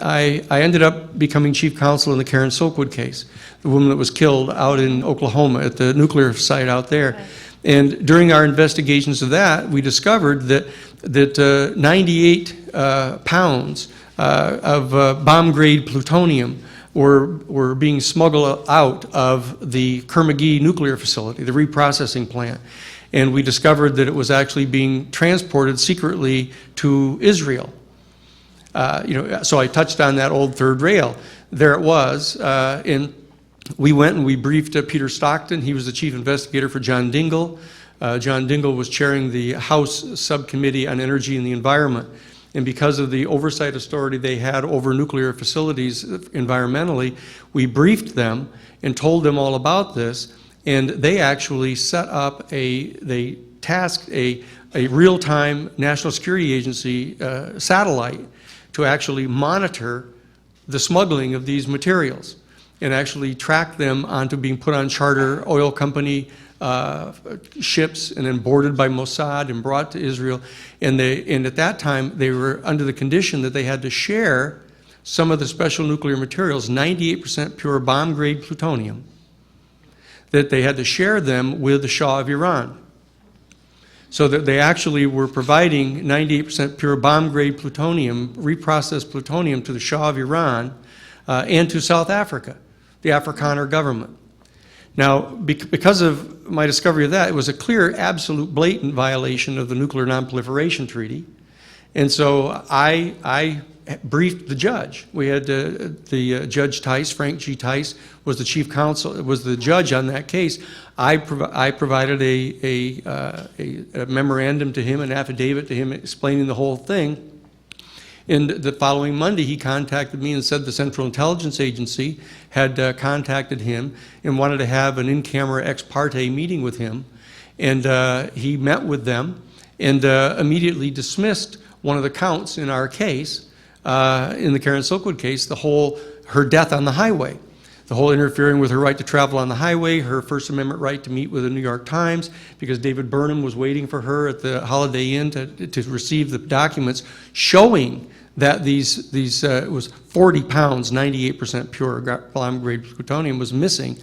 I ended up becoming chief counsel in the Karen Silkwood case, the woman that was killed out in Oklahoma at the nuclear site out there. Right. And during our investigations of that, we discovered that 98 pounds of bomb-grade plutonium were being smuggled out of the Kerr-McGee nuclear facility, the reprocessing plant. And we discovered that it was actually being transported secretly to Israel. So I touched on that old third rail. There it was. And we went and we briefed Peter Stockton. He was the chief investigator for John Dingell. John Dingell was chairing the House Subcommittee on Energy and the Environment. And because of the oversight authority they had over nuclear facilities environmentally, we briefed them and told them all about this. And they actually set up they tasked a real-time National Security Agency satellite to actually monitor the smuggling of these materials and actually track them onto being put on charter oil company ships and then boarded by Mossad and brought to Israel. And at that time, they were under the condition that they had to share some of the special nuclear materials, 98% pure bomb-grade plutonium, that they had to share them with the Shah of Iran. So that they actually were providing 98% pure bomb-grade plutonium, reprocessed plutonium, to the Shah of Iran and to South Africa, the Afrikaner government. Now, because of my discovery of that, it was a clear, absolute, blatant violation of the Nuclear Non-proliferation Treaty. And so I briefed the judge. We had the Judge Tice, Frank G. Tice, was the chief counsel, was the judge on that case. I provided a memorandum to him, an affidavit to him explaining the whole thing. And the following Monday, he contacted me and said the Central Intelligence Agency had contacted him and wanted to have an in-camera ex parte meeting with him. And he met with them and immediately dismissed one of the counts in our case, in the Karen Silkwood case, her death on the highway. The whole interfering with her right to travel on the highway, her First Amendment right to meet with the New York Times, because David Burnham was waiting for her at the Holiday Inn to receive the documents showing that it was 40 pounds, 98% pure bomb-grade plutonium was missing.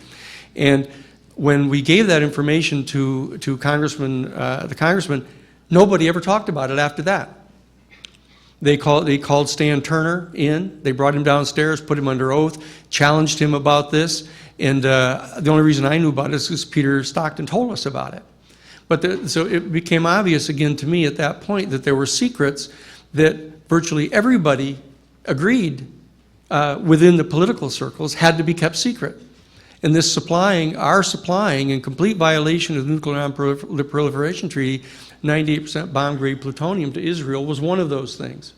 And when we gave that information to the congressman, nobody ever talked about it after that. They called Stan Turner in. They brought him downstairs, put him under oath, challenged him about this. And the only reason I knew about it is because Peter Stockton told us about it. But so it became obvious again to me at that point that there were secrets that virtually everybody agreed within the political circles had to be kept secret. And this our supplying in complete violation of the Nuclear Non-proliferation Treaty, 98% bomb-grade plutonium to Israel was one of those things.